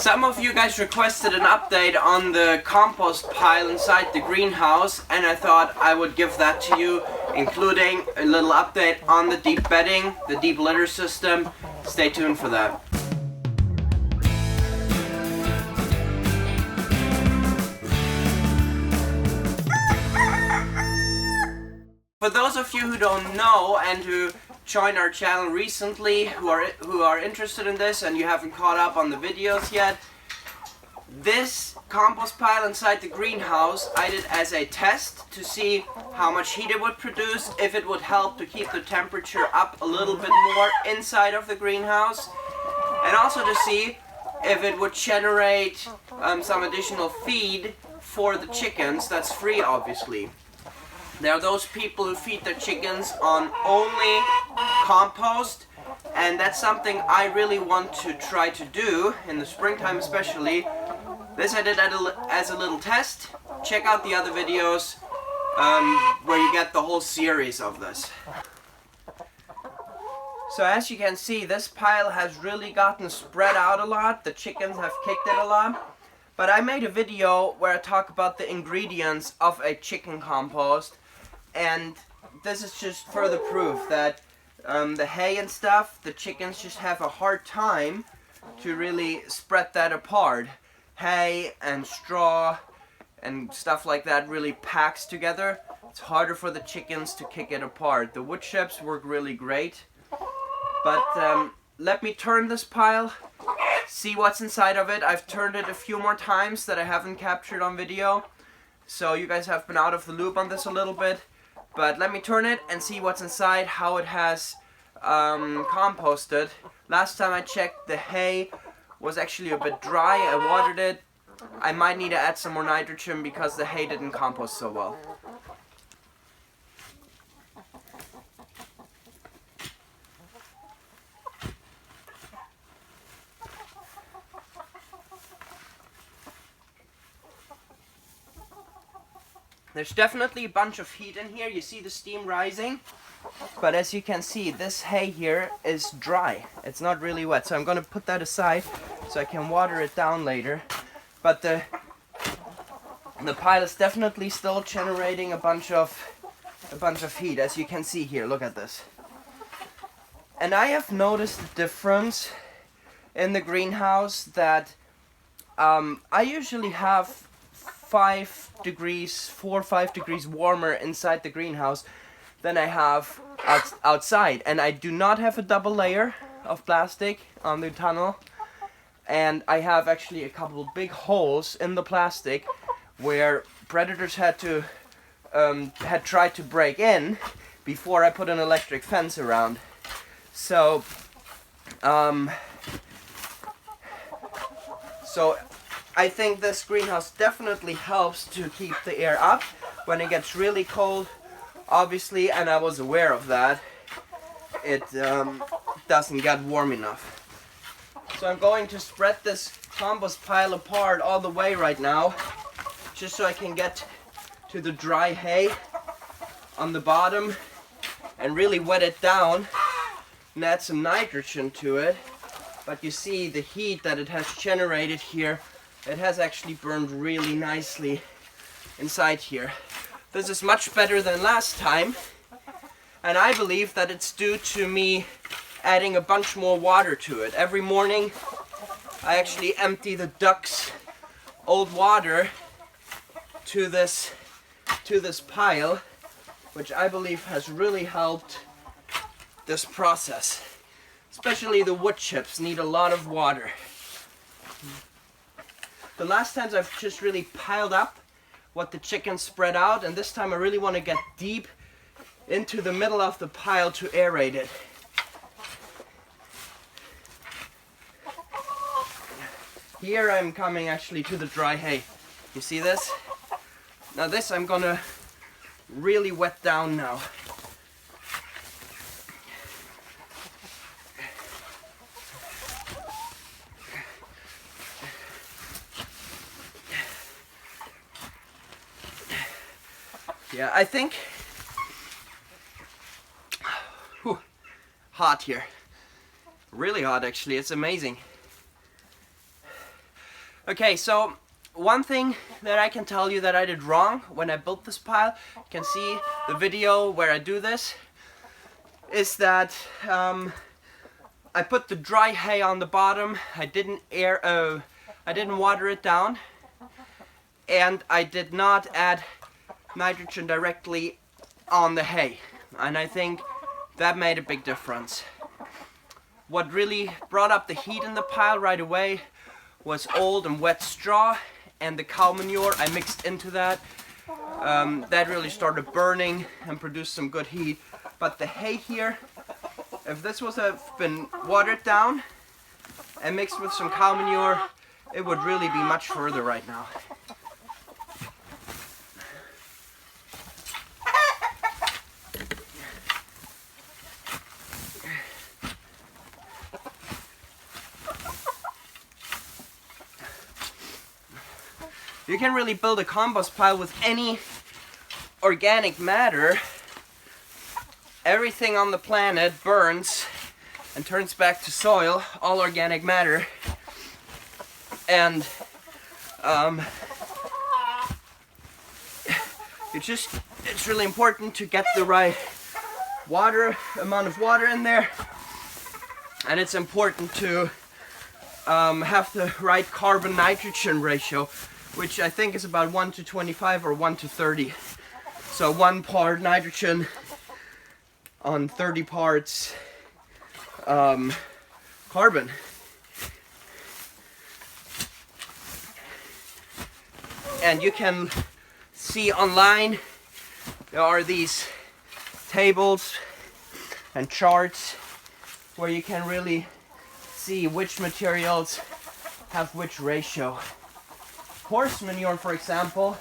Some of you guys requested an update on the compost pile inside the greenhouse, and I thought I would give that to you, including a little update on the deep bedding, the deep litter system. Stay tuned for that. For those of you who don't know and who joined our channel recently, who are interested in this and you haven't caught up on the videos yet, this compost pile inside the greenhouse I did as a test to see how much heat it would produce, if it would help to keep the temperature up a little bit more inside of the greenhouse, and also to see if it would generate some additional feed for the chickens. That's free, obviously. There are those people who feed their chickens on only compost, and that's something I really want to try to do in the springtime especially. This I did as a little test. Check out the other videos where you get the whole series of this. So as you can see, this pile has really gotten spread out a lot. The chickens have kicked it a lot. But I made a video where I talk about the ingredients of a chicken compost. And this is just further proof that the hay and stuff, the chickens just have a hard time to really spread that apart. Hay and straw and stuff like that really packs together. It's harder for the chickens to kick it apart. The wood chips work really great. But let me turn this pile, see what's inside of it. I've turned it a few more times that I haven't captured on video, so you guys have been out of the loop on this a little bit. But let me turn it and see what's inside, how it has composted. Last time I checked, the hay was actually a bit dry. I watered it. I might need to add some more nitrogen because the hay didn't compost so well. There's definitely a bunch of heat in here. You see the steam rising, but as you can see, this hay here is dry. It's not really wet, so I'm going to put that aside so I can water it down later. But the pile is definitely still generating a bunch of heat, as you can see here. Look at this. And I have noticed a difference in the greenhouse that I usually have 4 or 5 degrees warmer inside the greenhouse than I have outside. And I do not have a double layer of plastic on the tunnel. And I have actually a couple big holes in the plastic where predators had tried to break in before I put an electric fence around. So I think this greenhouse definitely helps to keep the air up when it gets really cold, obviously, and I was aware of that. It doesn't get warm enough. So I'm going to spread this compost pile apart all the way right now, just so I can get to the dry hay on the bottom and really wet it down and add some nitrogen to it. But you see the heat that it has generated here. It has actually burned really nicely inside here. This is much better than last time, and I believe that it's due to me adding a bunch more water to it. Every morning I actually empty the ducks' old water to this pile, which I believe has really helped this process. Especially the wood chips need a lot of water. The last times I've just really piled up what the chickens spread out, and this time I really want to get deep into the middle of the pile to aerate it. Here I'm coming actually to the dry hay. You see this? Now this I'm gonna really wet down now. Yeah, I think hot here. Really hot actually, it's amazing. Okay, so one thing that I can tell you that I did wrong when I built this pile, you can see the video where I do this, is that I put the dry hay on the bottom. I didn't water it down, and I did not add nitrogen directly on the hay, and I think that made a big difference. What really brought up the heat in the pile right away was old and wet straw, and the cow manure I mixed into that. That really started burning and produced some good heat. But the hay here, if this was been watered down and mixed with some cow manure, it would really be much further right now. You can really build a compost pile with any organic matter. Everything on the planet burns and turns back to soil, all organic matter. And it's really important to get the right amount of water in there. And it's important to have the right carbon nitrogen ratio, which I think is about 1 to 25 or 1 to 30. So 1 part nitrogen on 30 parts carbon. And you can see online, there are these tables and charts where you can really see which materials have which ratio. Horse manure, for example,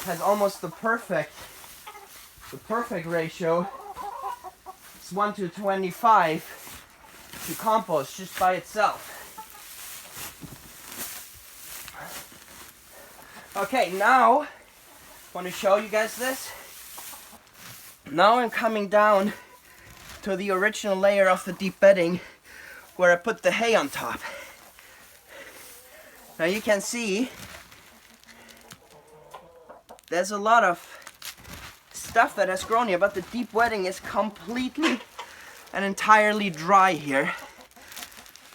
has almost the perfect ratio. It's 1 to 25 to compost just by itself. Okay, now I want to show you guys this. Now I'm coming down to the original layer of the deep bedding where I put the hay on top. Now you can see there's a lot of stuff that has grown here, but the deep wetting is completely and entirely dry here.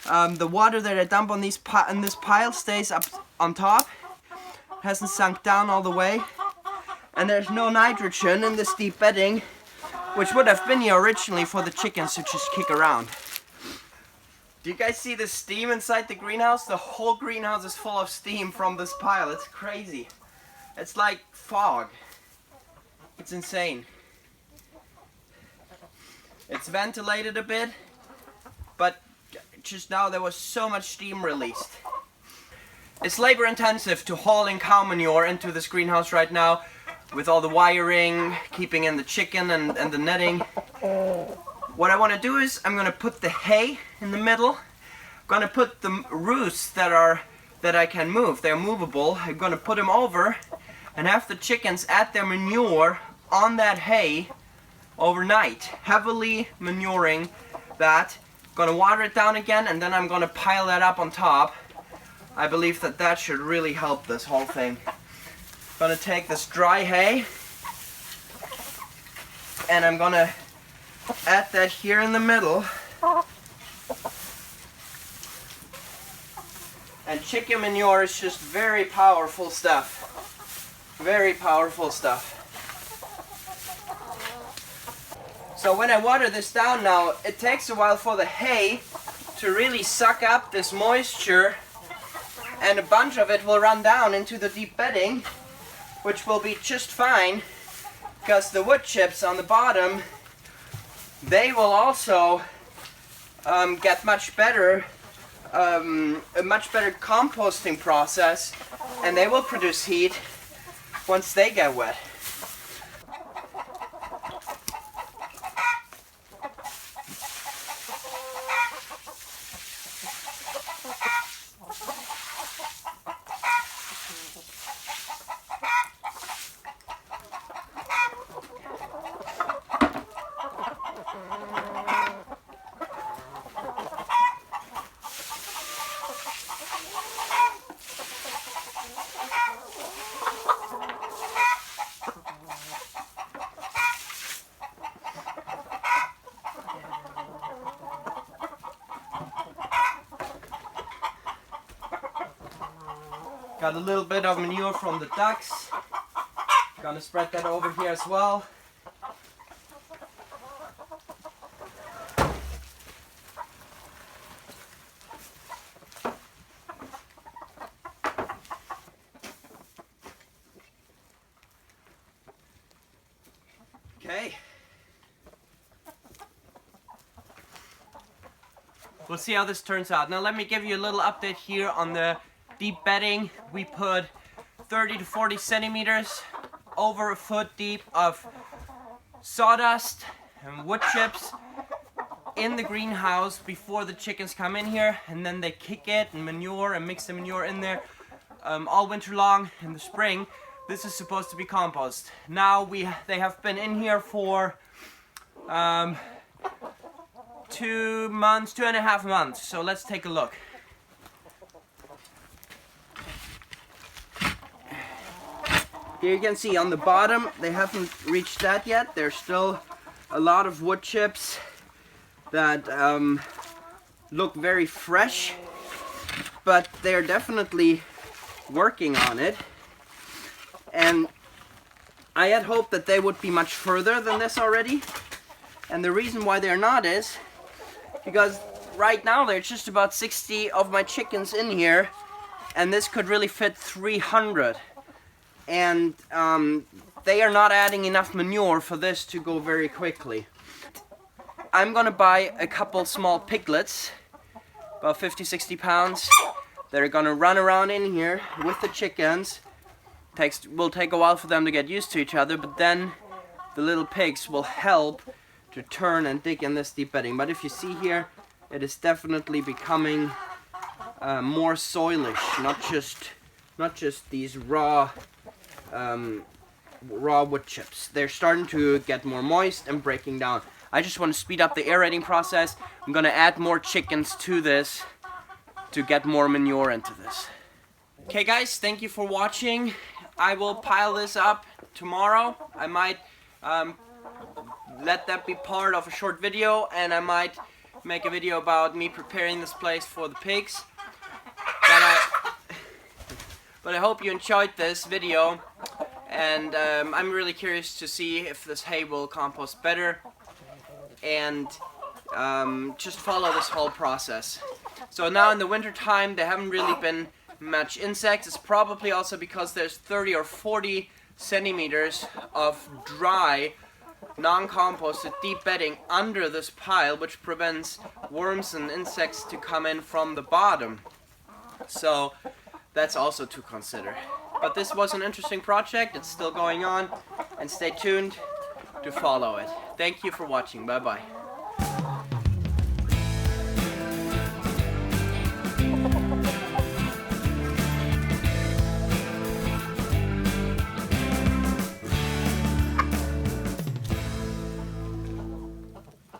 The water that I dump on this pile stays up on top, hasn't sunk down all the way, and there's no nitrogen in this deep bedding, which would have been here originally for the chickens to just kick around. Do you guys see the steam inside the greenhouse? The whole greenhouse is full of steam from this pile. It's crazy. It's like fog. It's insane. It's ventilated a bit, but just now there was so much steam released. It's labor intensive to haul in cow manure into this greenhouse right now, with all the wiring, keeping in the chicken and the netting. What I want to do is I'm going to put the hay in the middle. I'm going to put the roosts that I can move. They're movable. I'm going to put them over and have the chickens add their manure on that hay overnight, heavily manuring that. Going to water it down again, and then I'm going to pile that up on top. I believe that should really help this whole thing. Going to take this dry hay and I'm going to add that here in the middle. And chicken manure is just very powerful stuff. Very powerful stuff. So when I water this down now, it takes a while for the hay to really suck up this moisture, and a bunch of it will run down into the deep bedding, which will be just fine, because the wood chips on the bottom, they will also get much better, a much better composting process, and they will produce heat once they get wet. Got a little bit of manure from the ducks. Gonna spread that over here as well. Okay. We'll see how this turns out. Now let me give you a little update here on the deep bedding. We put 30 to 40 centimeters over a foot deep of sawdust and wood chips in the greenhouse before the chickens come in here, and then they kick it and manure and mix the manure in there all winter long. In the spring, this is supposed to be compost. Now they have been in here for 2.5 months. So let's take a look. Here you can see on the bottom, they haven't reached that yet. There's still a lot of wood chips that look very fresh, but they're definitely working on it. And I had hoped that they would be much further than this already. And the reason why they're not is because right now there's just about 60 of my chickens in here, and this could really fit 300. And they are not adding enough manure for this to go very quickly. I'm gonna buy a couple small piglets, about 50-60 pounds. They're gonna run around in here with the chickens. Will take a while for them to get used to each other, but then the little pigs will help to turn and dig in this deep bedding. But if you see here, it is definitely becoming more soilish, not just these raw wood chips. They're starting to get more moist and breaking down. I just want to speed up the aerating process. I'm gonna add more chickens to this to get more manure into this. Okay guys, thank you for watching. I will pile this up tomorrow. I might let that be part of a short video, and I might make a video about me preparing this place for the pigs. But I hope you enjoyed this video, and I'm really curious to see if this hay will compost better, and just follow this whole process. So now in the winter time there haven't really been much insects. It's probably also because there's 30 or 40 centimeters of dry, non-composted deep bedding under this pile, which prevents worms and insects to come in from the bottom. So that's also to consider. But this was an interesting project. It's still going on, and stay tuned to follow it. Thank you for watching. Bye bye.